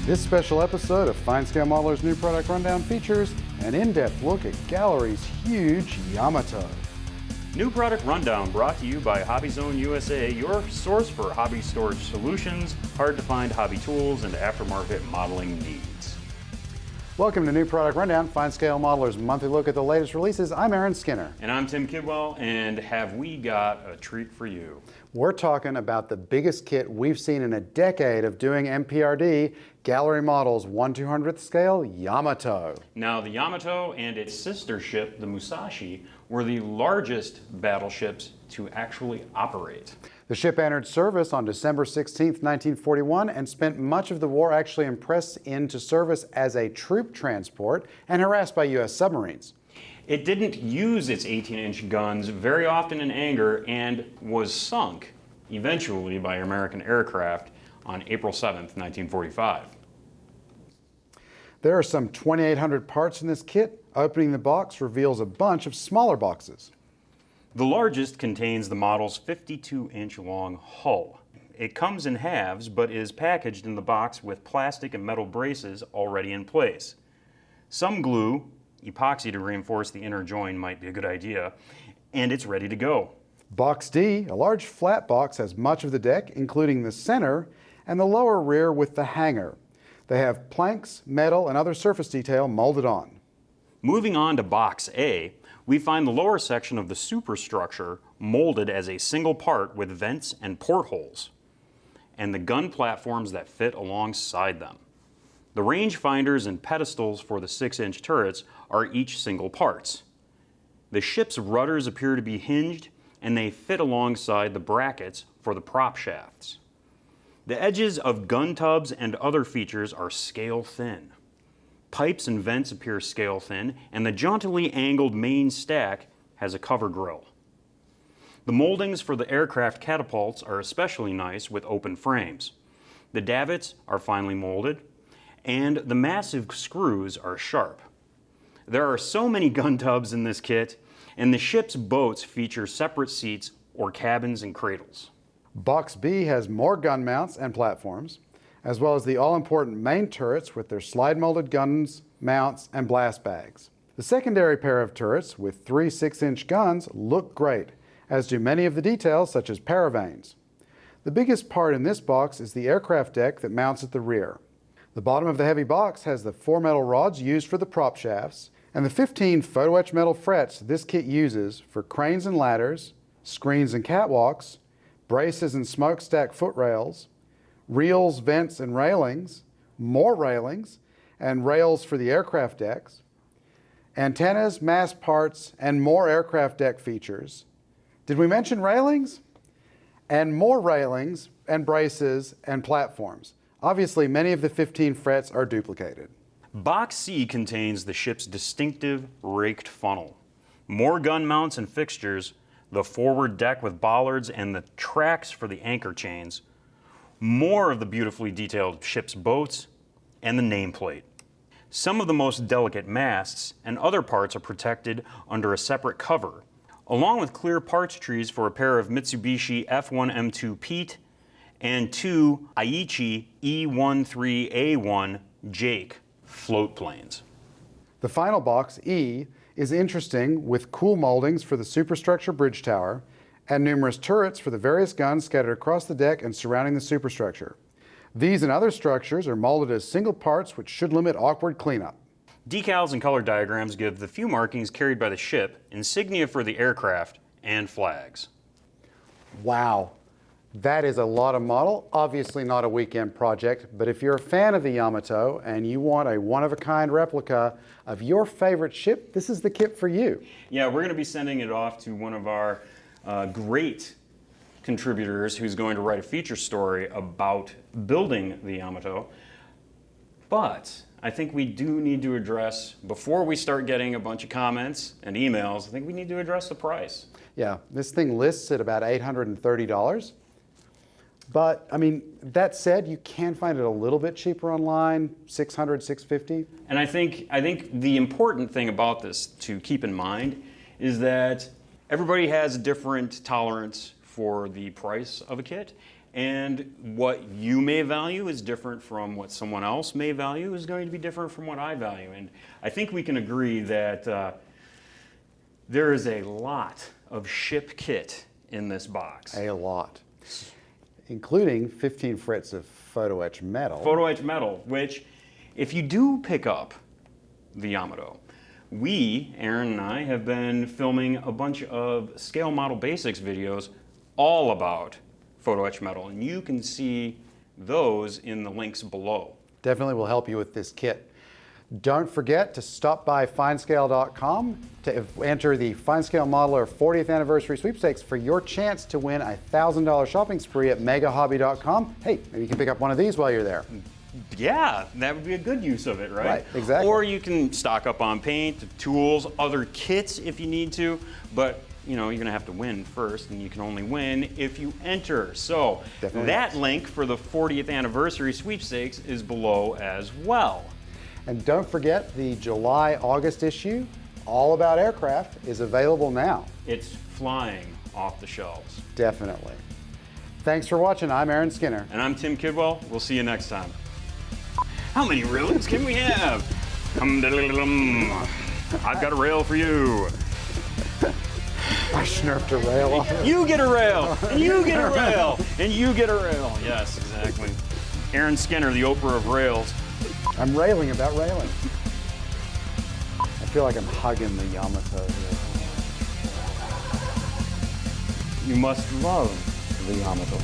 This special episode of FineScale Modeler's New Product Rundown features an in-depth look at Gallery's huge Yamato. New Product Rundown brought to you by Hobby Zone USA, your source for hobby storage solutions, hard-to-find hobby tools, and aftermarket modeling needs. Welcome to New Product Rundown, FineScale Modeler's monthly look at the latest releases. I'm Aaron Skinner. And I'm Tim Kidwell, and have we got a treat for you? We're talking about the biggest kit we've seen in a decade of doing MPRD, Gallery Models 1/200th scale Yamato. Now, the Yamato and its sister ship, the Musashi, were the largest battleships to actually operate. The ship entered service on December 16, 1941, and spent much of the war actually impressed into service as a troop transport and harassed by U.S. submarines. It didn't use its 18-inch guns very often in anger and was sunk eventually by American aircraft on April 7, 1945. There are some 2,800 parts in this kit. Opening the box reveals a bunch of smaller boxes. The largest contains the model's 52-inch long hull. It comes in halves, but is packaged in the box with plastic and metal braces already in place. Some glue, epoxy to reinforce the inner join might be a good idea, and it's ready to go. Box D, a large flat box, has much of the deck, including the center and the lower rear with the hanger. They have planks, metal, and other surface detail molded on. Moving on to Box A, we find the lower section of the superstructure molded as a single part with vents and portholes, and the gun platforms that fit alongside them. The rangefinders and pedestals for the 6-inch turrets are each single parts. The ship's rudders appear to be hinged, and they fit alongside the brackets for the prop shafts. The edges of gun tubs and other features are scale thin. Pipes and vents appear scale thin, and the jauntily angled main stack has a cover grill. The moldings for the aircraft catapults are especially nice with open frames. The davits are finely molded, and the massive screws are sharp. There are so many gun tubs in this kit, and the ship's boats feature separate seats or cabins and cradles. Box B has more gun mounts and platforms, as well as the all-important main turrets with their slide-molded guns, mounts, and blast bags. The secondary pair of turrets with 3 6-inch guns look great, as do many of the details such as paravanes. The biggest part in this box is the aircraft deck that mounts at the rear. The bottom of the heavy box has the 4 metal rods used for the prop shafts, and the 15 photo-etched metal frets this kit uses for cranes and ladders, screens and catwalks, braces and smokestack footrails, reels, vents, and railings, more railings, and rails for the aircraft decks, antennas, mast parts, and more aircraft deck features. Did we mention railings? And more railings and braces and platforms. Obviously, many of the 15 frets are duplicated. Box C contains the ship's distinctive raked funnel, more gun mounts and fixtures, the forward deck with bollards and the tracks for the anchor chains, more of the beautifully detailed ship's boats, and the nameplate. Some of the most delicate masts and other parts are protected under a separate cover, along with clear parts trees for a pair of Mitsubishi F1M2 Pete and 2 Aichi E13A1 Jake float planes. The final box, E, is interesting with cool moldings for the superstructure bridge tower and numerous turrets for the various guns scattered across the deck and surrounding the superstructure. These and other structures are molded as single parts, which should limit awkward cleanup. Decals and color diagrams give the few markings carried by the ship, insignia for the aircraft, and flags. Wow, that is a lot of model. Obviously not a weekend project, but if you're a fan of the Yamato and you want a one-of-a-kind replica of your favorite ship, this is the kit for you. Yeah, we're going to be sending it off to one of our great contributors who's going to write a feature story about building the Yamato. But I think we do need to address, before we start getting a bunch of comments and emails, I think we need to address the price. Yeah, this thing lists at about $830. But, I mean, that said, you can find it a little bit cheaper online, $600, $650. And I think the important thing about this to keep in mind is that everybody has a different tolerance for the price of a kit. And what you may value is different from what someone else may value is going to be different from what I value. And I think we can agree that there is a lot of ship kit in this box. A lot. Including 15 frets of photo etch metal. Photo etch metal, which if you do pick up the Yamato, we, Aaron and I, have been filming a bunch of Scale Model Basics videos all about photo etch metal, and you can see those in the links below. Definitely will help you with this kit. Don't forget to stop by FineScale.com to enter the FineScale Modeler 40th Anniversary Sweepstakes for your chance to win a $1,000 shopping spree at megahobby.com. Hey, maybe you can pick up one of these while you're there. Yeah, that would be a good use of it, right? Right, exactly. Or you can stock up on paint, tools, other kits if you need to, but you know, you're gonna have to win first, and you can only win if you enter. So Definitely. That link for the 40th Anniversary Sweepstakes is below as well. And don't forget the July-August issue, all about aircraft, is available now. It's flying off the shelves. Definitely. Thanks for watching. I'm Aaron Skinner. And I'm Tim Kidwell. We'll see you next time. How many rails can we have? I've got a rail for you. I snurfed a rail off it. You get a rail, and you get a rail, and you get a rail. Yes, exactly. Aaron Skinner, the Oprah of rails. I'm railing about railing. I feel like I'm hugging the Yamato here. You must love the Yamato.